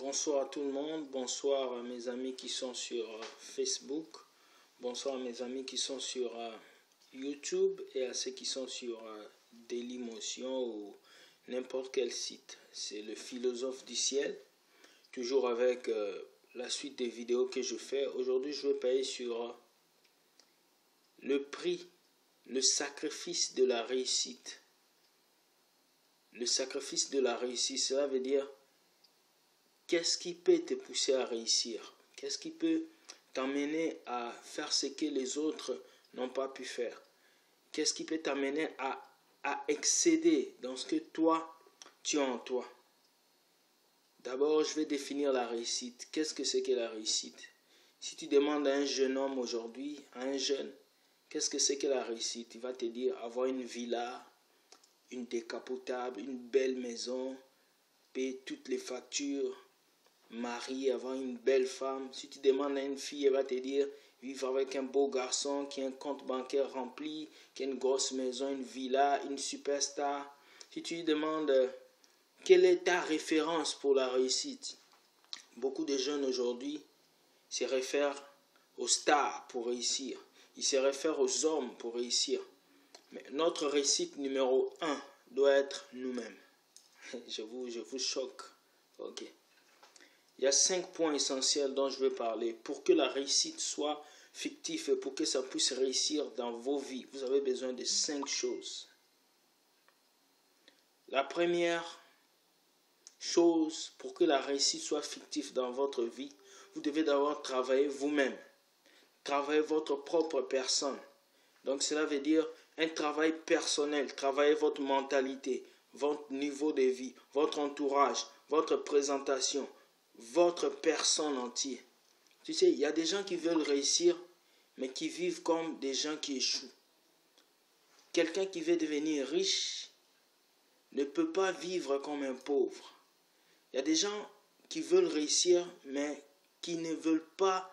Bonsoir à tout le monde, bonsoir à mes amis qui sont sur Facebook, bonsoir à mes amis qui sont sur YouTube et à ceux qui sont sur Dailymotion ou n'importe quel site. C'est le philosophe du ciel, toujours avec la suite des vidéos que je fais. Aujourd'hui, je vais parler sur le prix, le sacrifice de la réussite. Le sacrifice de la réussite, cela veut dire qu'est-ce qui peut te pousser à réussir? Qu'est-ce qui peut t'amener à faire ce que les autres n'ont pas pu faire? Qu'est-ce qui peut t'amener à excéder dans ce que toi, tu as en toi? D'abord, je vais définir la réussite. Qu'est-ce que c'est que la réussite? Si tu demandes à un jeune homme aujourd'hui, à un jeune, qu'est-ce que c'est que la réussite? Il va te dire avoir une villa, une décapotable, une belle maison, payer toutes les factures, marier, avoir une belle femme. Si tu demandes à une fille, elle va te dire vivre avec un beau garçon qui a un compte bancaire rempli, qui a une grosse maison, une villa, une superstar. Si tu lui demandes quelle est ta référence pour la réussite, beaucoup de jeunes aujourd'hui se réfèrent aux stars pour réussir. Ils se réfèrent aux hommes pour réussir. Mais notre réussite numéro 1 doit être nous-mêmes. Je vous choque. Ok. Il y a 5 points essentiels dont je veux parler. Pour que la réussite soit fictive et pour que ça puisse réussir dans vos vies, vous avez besoin de 5 choses. La première chose, pour que la réussite soit fictive dans votre vie, vous devez d'abord travailler vous-même. Travailler votre propre personne. Donc cela veut dire un travail personnel. Travailler votre mentalité, votre niveau de vie, votre entourage, votre présentation, votre personne entière. Tu sais, il y a des gens qui veulent réussir, mais qui vivent comme des gens qui échouent. Quelqu'un qui veut devenir riche ne peut pas vivre comme un pauvre. Il y a des gens qui veulent réussir, mais qui ne veulent pas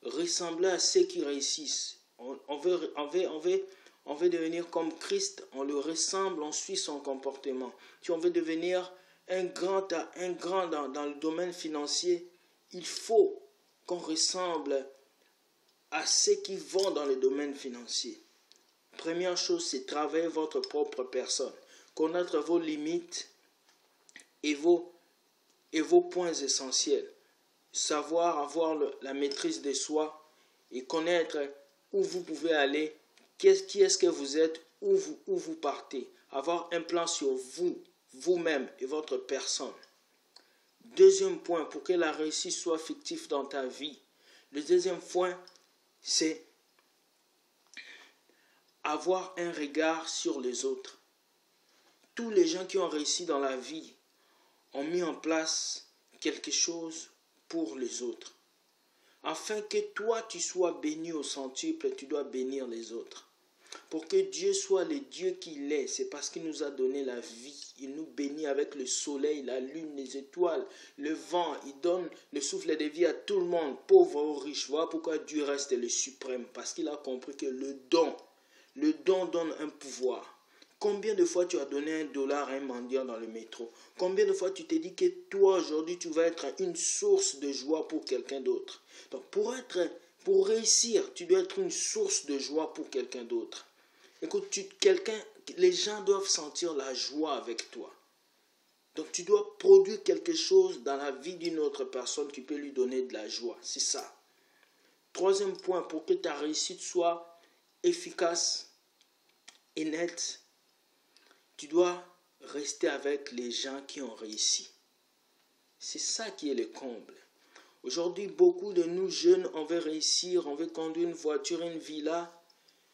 ressembler à ceux qui réussissent. On veut devenir comme Christ, on le ressemble, on suit son comportement. Si on veut devenir un grand dans le domaine financier, il faut qu'on ressemble à ceux qui vont dans le domaine financier. Première chose, c'est travailler votre propre personne, connaître vos limites et vos points essentiels, savoir avoir la maîtrise de soi et connaître où vous pouvez aller, qui est-ce que vous êtes, où vous partez, avoir un plan sur vous-même et votre personne. Deuxième point, pour que la réussite soit fictive dans ta vie, le deuxième point, c'est avoir un regard sur les autres. Tous les gens qui ont réussi dans la vie ont mis en place quelque chose pour les autres. Afin que toi tu sois béni au centuple, tu dois bénir les autres. Pour que Dieu soit le Dieu qu'il est, c'est parce qu'il nous a donné la vie. Il nous bénit avec le soleil, la lune, les étoiles, le vent. Il donne le souffle de vie à tout le monde, pauvre ou riche. Voilà pourquoi Dieu reste le suprême. Parce qu'il a compris que le don donne un pouvoir. Combien de fois tu as donné $1 à un mendiant dans le métro? Combien de fois tu t'es dit que toi aujourd'hui tu vas être une source de joie pour quelqu'un d'autre? Donc pour réussir, tu dois être une source de joie pour quelqu'un d'autre. Écoute, les gens doivent sentir la joie avec toi. Donc tu dois produire quelque chose dans la vie d'une autre personne qui peut lui donner de la joie. C'est ça. Troisième point, pour que ta réussite soit efficace et nette, tu dois rester avec les gens qui ont réussi. C'est ça qui est le comble. Aujourd'hui, beaucoup de nous jeunes, on veut réussir, on veut conduire une voiture, une villa,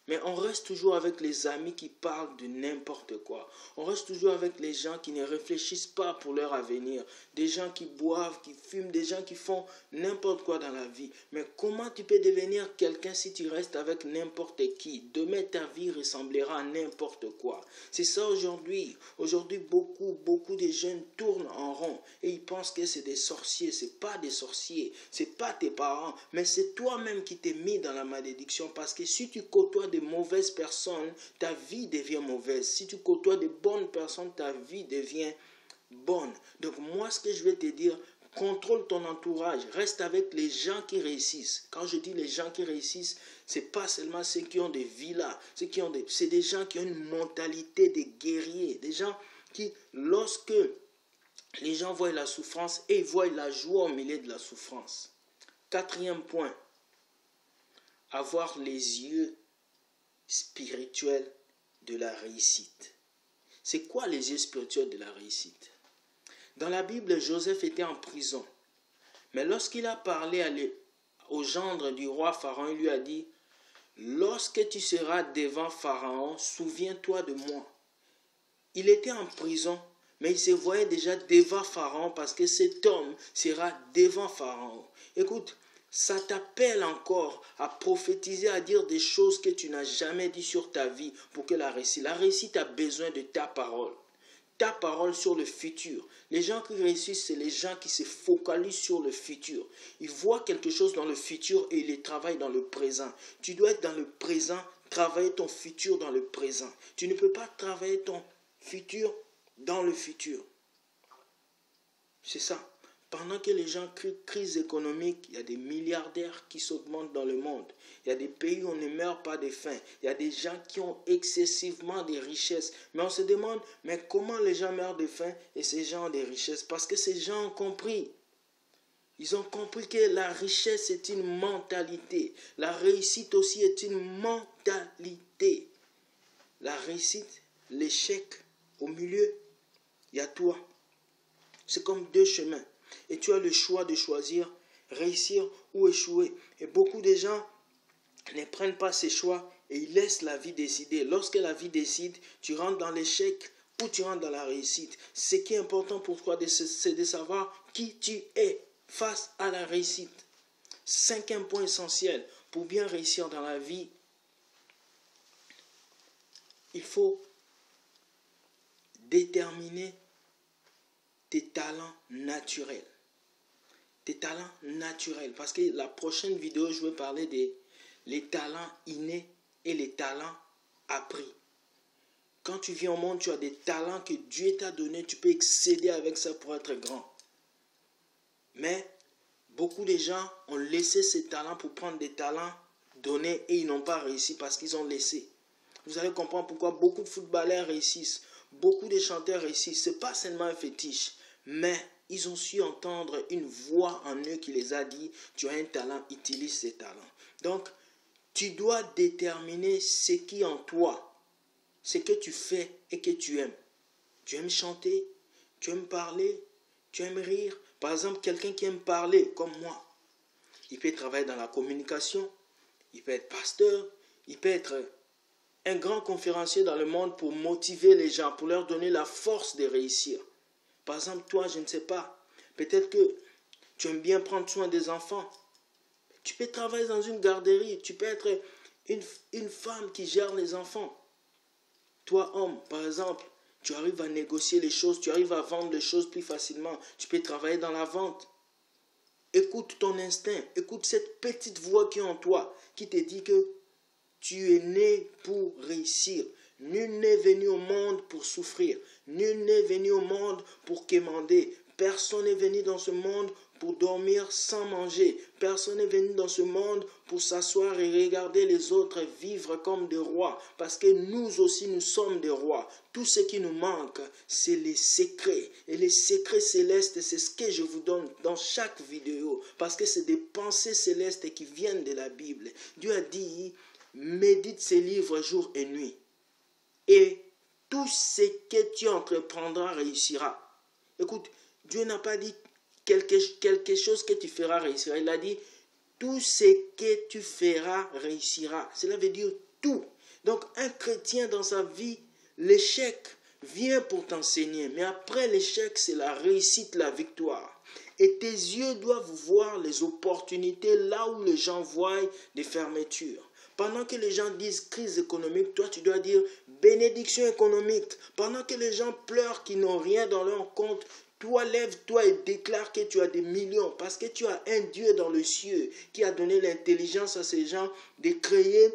mais on reste toujours avec les amis qui parlent de n'importe quoi. On reste toujours avec les gens qui ne réfléchissent pas pour leur avenir. Des gens qui boivent, qui fument, des gens qui font n'importe quoi dans la vie. Mais comment tu peux devenir quelqu'un si tu restes avec n'importe qui? Demain, ta vie ressemblera à n'importe quoi. C'est ça aujourd'hui. Aujourd'hui, beaucoup de jeunes tournent en rond et ils pensent que c'est des sorciers. C'est pas des sorciers. C'est pas tes parents, mais c'est toi-même qui t'es mis dans la malédiction parce que si tu côtoies des mauvaises personnes, ta vie devient mauvaise. Si tu côtoies de bonnes personnes, ta vie devient bonne. Donc moi, ce que je vais te dire, Contrôle ton entourage. Reste avec les gens qui réussissent. Quand je dis les gens qui réussissent, ce n'est pas seulement ceux qui ont des villas. C'est des gens qui ont une mentalité de guerriers. Des gens qui, lorsque les gens voient la souffrance, et ils voient la joie au milieu de la souffrance. Quatrième point. Avoir les yeux spirituels de la réussite. C'est quoi les yeux spirituels de la réussite? Dans la Bible, Joseph était en prison. Mais lorsqu'il a parlé au gendre du roi Pharaon, il lui a dit, « Lorsque tu seras devant Pharaon, souviens-toi de moi. » Il était en prison, mais il se voyait déjà devant Pharaon parce que cet homme sera devant Pharaon. Écoute, ça t'appelle encore à prophétiser, à dire des choses que tu n'as jamais dit sur ta vie pour que la réussite a besoin de ta parole. Ta parole sur le futur. Les gens qui réussissent, c'est les gens qui se focalisent sur le futur. Ils voient quelque chose dans le futur et ils les travaillent dans le présent. Tu dois être dans le présent, travailler ton futur dans le présent. Tu ne peux pas travailler ton futur dans le futur. C'est ça. Pendant que les gens crient crise économique, il y a des milliardaires qui s'augmentent dans le monde. Il y a des pays où on ne meurt pas de faim. Il y a des gens qui ont excessivement des richesses. Mais on se demande, mais comment les gens meurent de faim et ces gens ont des richesses? Parce que ces gens ont compris. Ils ont compris que la richesse est une mentalité. La réussite aussi est une mentalité. La réussite, l'échec, au milieu, il y a toi. C'est comme deux chemins. Et tu as le choix de choisir réussir ou échouer. Et beaucoup de gens ne prennent pas ces choix et ils laissent la vie décider. Lorsque la vie décide, tu rentres dans l'échec ou tu rentres dans la réussite. Ce qui est important pour toi, c'est de savoir qui tu es face à la réussite. Cinquième point essentiel, pour bien réussir dans la vie, il faut déterminer tes talents naturels. Tes talents naturels. Parce que la prochaine vidéo, je vais parler des talents innés et les talents appris. Quand tu viens au monde, tu as des talents que Dieu t'a donnés. Tu peux excéder avec ça pour être grand. Mais beaucoup de gens ont laissé ces talents pour prendre des talents donnés et ils n'ont pas réussi parce qu'ils ont laissé. Vous allez comprendre pourquoi beaucoup de footballeurs réussissent. Beaucoup de chanteurs réussissent. Ce n'est pas seulement un fétiche. Mais ils ont su entendre une voix en eux qui les a dit, tu as un talent, utilise ces talents. Donc, tu dois déterminer ce qui est en toi, ce que tu fais et que tu aimes. Tu aimes chanter, tu aimes parler, tu aimes rire. Par exemple, quelqu'un qui aime parler, comme moi, il peut travailler dans la communication, il peut être pasteur, il peut être un grand conférencier dans le monde pour motiver les gens, pour leur donner la force de réussir. Par exemple, toi, je ne sais pas, peut-être que tu aimes bien prendre soin des enfants. Tu peux travailler dans une garderie, tu peux être une femme qui gère les enfants. Toi, homme, par exemple, tu arrives à négocier les choses, tu arrives à vendre les choses plus facilement. Tu peux travailler dans la vente. Écoute ton instinct, écoute cette petite voix qui est en toi, qui te dit que tu es né pour réussir. Nul n'est venu au monde pour souffrir. Nul n'est venu au monde pour quémander. Personne n'est venu dans ce monde pour dormir sans manger. Personne n'est venu dans ce monde pour s'asseoir et regarder les autres vivre comme des rois. Parce que nous aussi, nous sommes des rois. Tout ce qui nous manque, c'est les secrets. Et les secrets célestes, c'est ce que je vous donne dans chaque vidéo. Parce que c'est des pensées célestes qui viennent de la Bible. Dieu a dit, médite ces livres jour et nuit. Et tout ce que tu entreprendras réussira. Écoute, Dieu n'a pas dit quelque chose que tu feras réussir. Il a dit, tout ce que tu feras réussira. Cela veut dire tout. Donc, un chrétien dans sa vie, l'échec vient pour t'enseigner. Mais après l'échec, c'est la réussite, la victoire. Et tes yeux doivent voir les opportunités là où les gens voient des fermetures. Pendant que les gens disent crise économique, toi tu dois dire bénédiction économique. Pendant que les gens pleurent qui n'ont rien dans leur compte, toi lève-toi et déclare que tu as des millions. Parce que tu as un Dieu dans le ciel qui a donné l'intelligence à ces gens de créer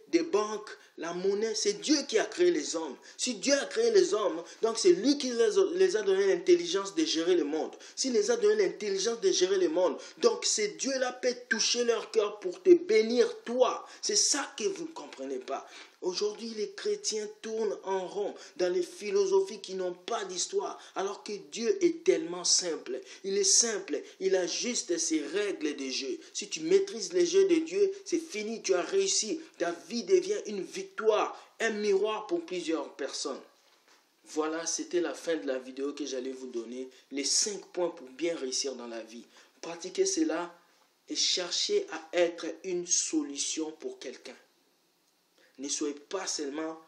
des banques, La monnaie, c'est Dieu qui a créé les hommes. Si Dieu a créé les hommes, donc c'est lui qui les a donné l'intelligence de gérer le monde. S'il les a donné l'intelligence de gérer le monde, donc c'est Dieu-là peut toucher leur cœur pour te bénir toi. C'est ça que vous ne comprenez pas. Aujourd'hui, les chrétiens tournent en rond dans les philosophies qui n'ont pas d'histoire, alors que Dieu est tellement simple. Il est simple, il a juste ses règles de jeu. Si tu maîtrises les jeux de Dieu, c'est fini, tu as réussi. Ta vie devient une victoire, un miroir pour plusieurs personnes. Voilà, c'était la fin de la vidéo que j'allais vous donner. Les 5 points pour bien réussir dans la vie. Pratiquez cela et cherchez à être une solution pour quelqu'un. Ne soyez pas seulement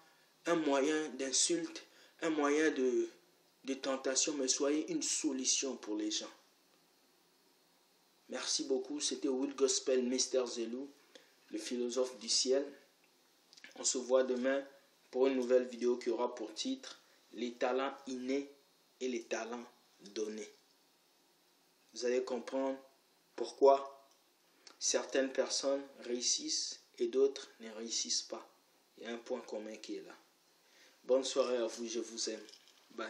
un moyen d'insulte, un moyen de tentation, mais soyez une solution pour les gens. Merci beaucoup. C'était Will Gospel Mr. Zelou, le philosophe du ciel. On se voit demain pour une nouvelle vidéo qui aura pour titre « Les talents innés et les talents donnés ». Vous allez comprendre pourquoi certaines personnes réussissent et d'autres ne réussissent pas. Il y a un point commun qui est là. Bonne soirée à vous, je vous aime. Bye.